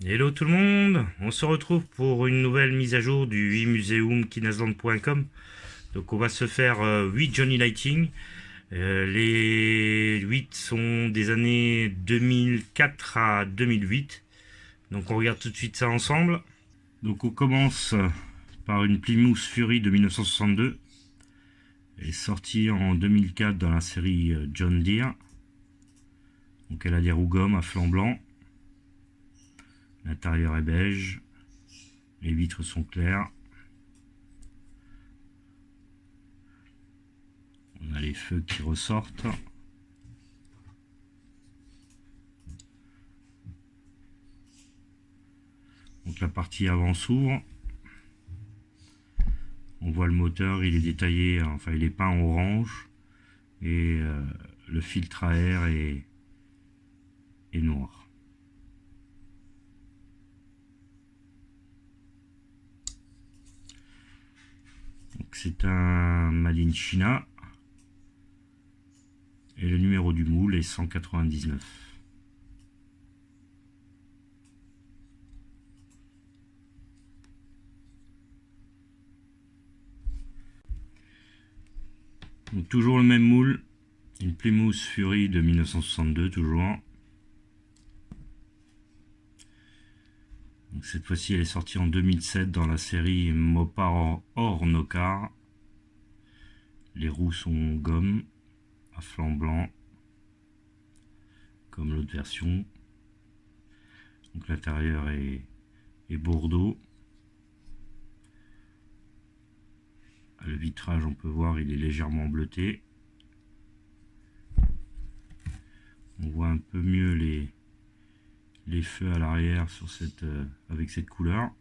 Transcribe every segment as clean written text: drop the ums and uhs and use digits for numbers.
Hello tout le monde, on se retrouve pour une nouvelle mise à jour du eMuseum.kinasland.com. Donc on va se faire 8 Johnny Lighting. Les 8 sont des années 2004 à 2008. Donc on regarde tout de suite ça ensemble. Donc on commence par une Plymouth Fury de 1962. Elle est sortie en 2004 dans la série John Deere. Donc elle a des roues gomme à flanc blanc. L'intérieur est beige. Les vitres sont claires. On a les feux qui ressortent. Donc la partie avant s'ouvre. On voit le moteur, il est détaillé, enfin il est peint en orange. Et le filtre à air est noir. Donc c'est un Made in China. Et le numéro du moule est 199. Donc toujours le même moule, une Plymouth Fury de 1962 toujours. Donc cette fois-ci elle est sortie en 2007 dans la série Mopar Or No Car. Les roues sont gomme à flanc blanc comme l'autre version. Donc l'intérieur est bordeaux. Le vitrage, on peut voir, il est légèrement bleuté. On voit un peu mieux les feux à l'arrière sur avec cette couleur.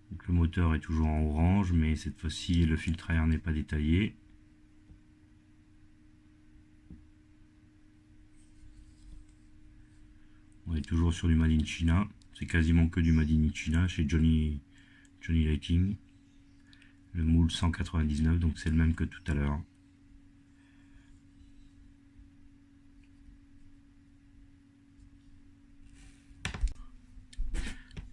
Donc le moteur est toujours en orange, mais cette fois-ci le filtre à air n'est pas détaillé. On est toujours sur du Made in China. C'est quasiment que du Made in China chez Johnny Lighting. Le moule 199, donc c'est le même que tout à l'heure.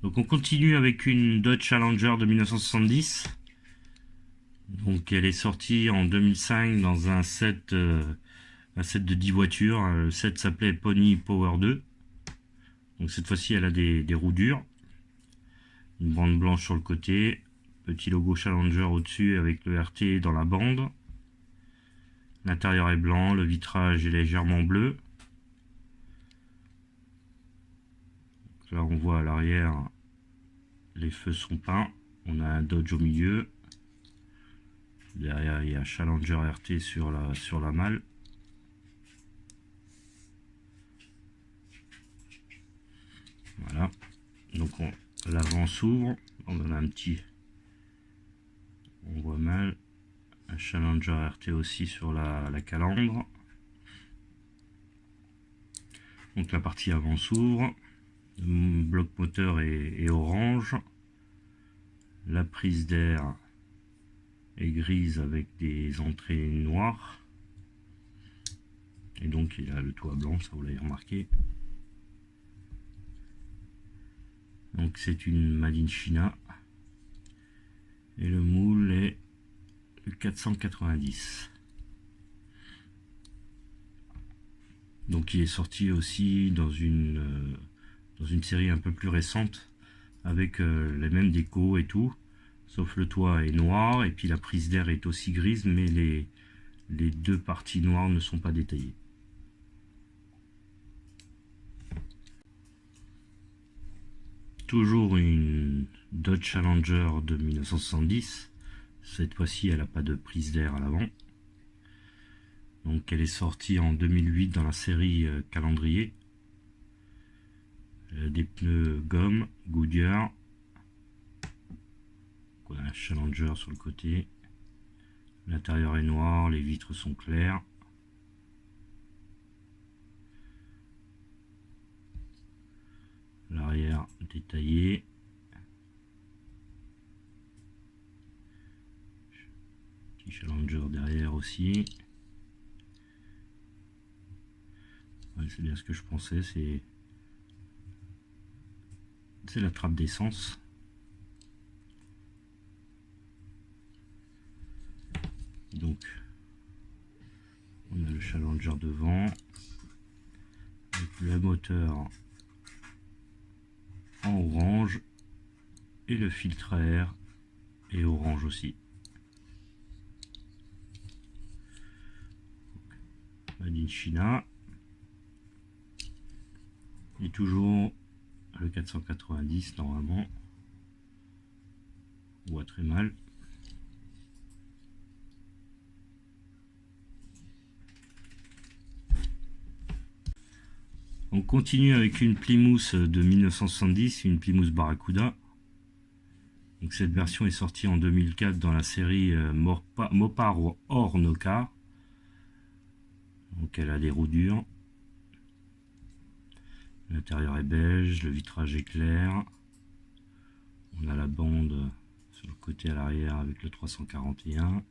Donc on continue avec une Dodge Challenger de 1970. Donc elle est sortie en 2005 dans un set de 10 voitures. Le set s'appelait Pony Power 2. Donc cette fois-ci elle a des roues dures. Une bande blanche sur le côté. Petit logo Challenger au-dessus avec le RT dans la bande. L'intérieur est blanc, le vitrage est légèrement bleu. Donc là on voit à l'arrière, les feux sont peints. On a un Dodge au milieu. Derrière il y a Challenger RT sur la malle. Voilà. Donc l'avant s'ouvre. On en a un petit. On voit mal. Un Challenger RT aussi sur la calandre. Donc la partie avant s'ouvre. Le bloc moteur est orange. La prise d'air est grise avec des entrées noires. Et donc il a le toit blanc, ça vous l'avez remarqué. Donc c'est une Made in China. Et le moule est le 490. Donc il est sorti aussi dans une série un peu plus récente avec les mêmes décos et tout, sauf le toit est noir et puis la prise d'air est aussi grise, mais les deux parties noires ne sont pas détaillées. Toujours une Dodge Challenger de 1970. Cette fois-ci elle n'a pas de prise d'air à l'avant. Donc elle est sortie en 2008 dans la série Calendrier. Des pneus gomme Goodyear. On a un Challenger sur le côté. L'intérieur est noir, les vitres sont claires. L'arrière détaillé. Petit Challenger derrière aussi. Ouais, c'est bien ce que je pensais, c'est la trappe d'essence. Donc on a le Challenger devant avec le moteur en orange et le filtre à air est orange aussi. Made in China. Et toujours le 490 normalement. On voit très mal. On continue avec une Plymouth de 1970, une Plymouth Barracuda. Donc cette version est sortie en 2004 dans la série Mopar Car. Donc elle a des roues dures. L'intérieur est beige, le vitrage est clair. On a la bande sur le côté à l'arrière avec le 341.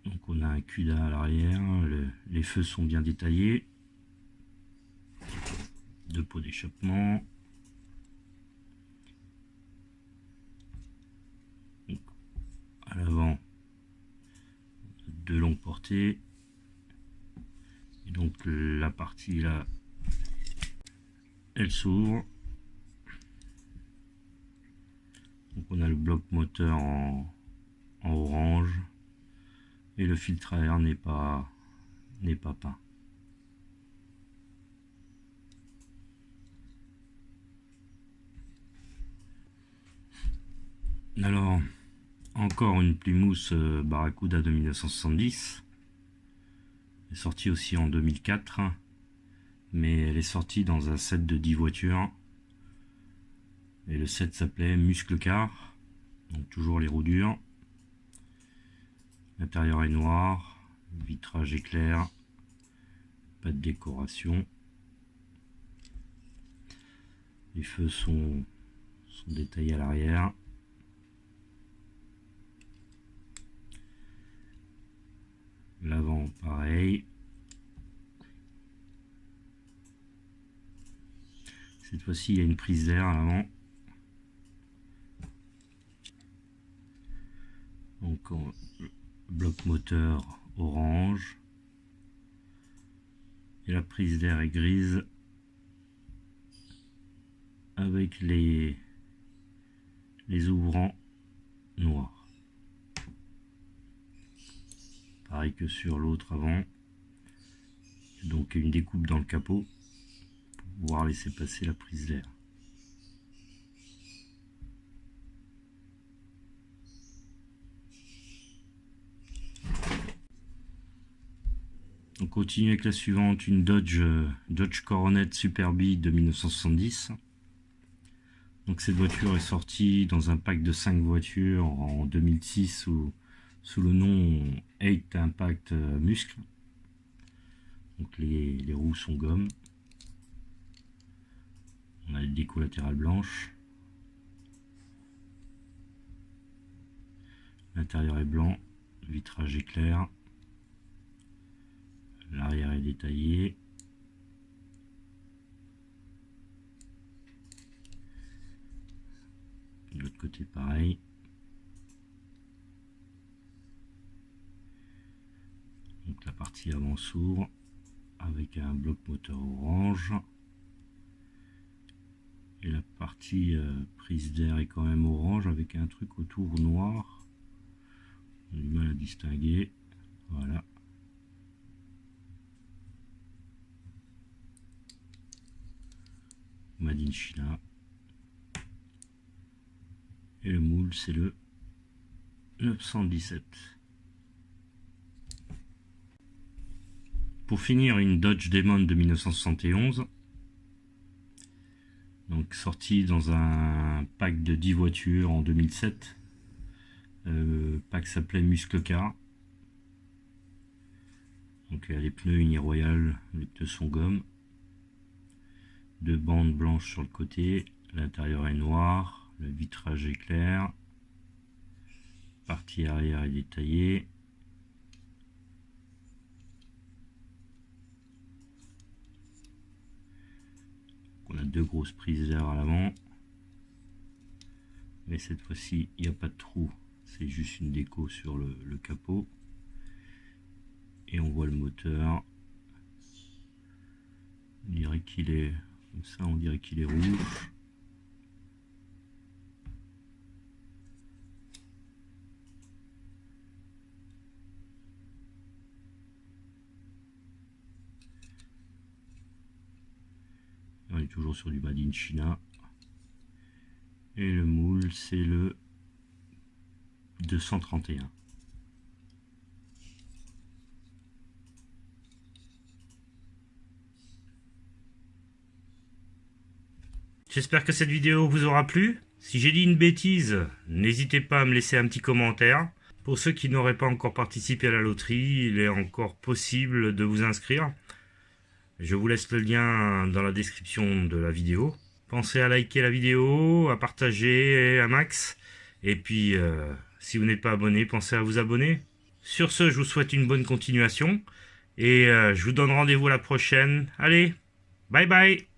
Donc on a un CUDA à l'arrière, les feux sont bien détaillés. Deux pots d'échappement. À l'avant, deux longues portées. Et donc la partie là, elle s'ouvre. Donc on a le bloc moteur en orange. Et le filtre à air n'est pas peint. Alors, encore une Plymouth Barracuda de 1970. Elle est sortie aussi en 2004. Mais elle est sortie dans un set de 10 voitures. Et le set s'appelait Muscle Car. Donc toujours les roues dures. L'intérieur est noir. Le vitrage est clair. Pas de décoration. Les feux sont détaillés à l'arrière. L'avant pareil. Cette fois-ci il y a une prise d'air à l'avant. Donc bloc moteur orange. Et la prise d'air est grise avec les ouvrants noirs. Pareil que sur l'autre avant. Donc une découpe dans le capot pour pouvoir laisser passer la prise d'air. On continue avec la suivante, une Dodge Coronet Superbee de 1970. Donc cette voiture est sortie dans un pack de 5 voitures en 2006 sous le nom 8 Impact Muscle. Donc les roues sont gomme. On a les déco latérales blanches. L'intérieur est blanc, le vitrage est clair. L'arrière est détaillé. De l'autre côté pareil. Donc la partie avant s'ouvre avec un bloc moteur orange. Et la partie prise d'air est quand même orange avec un truc autour noir. On a du mal à distinguer. Voilà. Made in China. Et le moule c'est le 917. Pour finir, une Dodge Demon de 1971. Donc sortie dans un pack de 10 voitures en 2007. Le pack s'appelait Muscle Car. Donc il y a les pneus Uniroyal, les pneus sont gomme. Deux bandes blanches sur le côté, l'intérieur est noir, le vitrage est clair. Partie arrière est détaillée. On a deux grosses prises d'air à l'avant. Mais cette fois-ci, il n'y a pas de trou. C'est juste une déco sur le capot. Et on voit le moteur. On dirait qu'il est comme ça, on dirait qu'il est rouge. On est toujours sur du Made in China. Et le moule, c'est le 231. J'espère que cette vidéo vous aura plu. Si j'ai dit une bêtise, n'hésitez pas à me laisser un petit commentaire. Pour ceux qui n'auraient pas encore participé à la loterie, il est encore possible de vous inscrire. Je vous laisse le lien dans la description de la vidéo. Pensez à liker la vidéo, à partager un max. Et puis, si vous n'êtes pas abonné, pensez à vous abonner. Sur ce, je vous souhaite une bonne continuation. Et je vous donne rendez-vous à la prochaine. Allez, bye bye!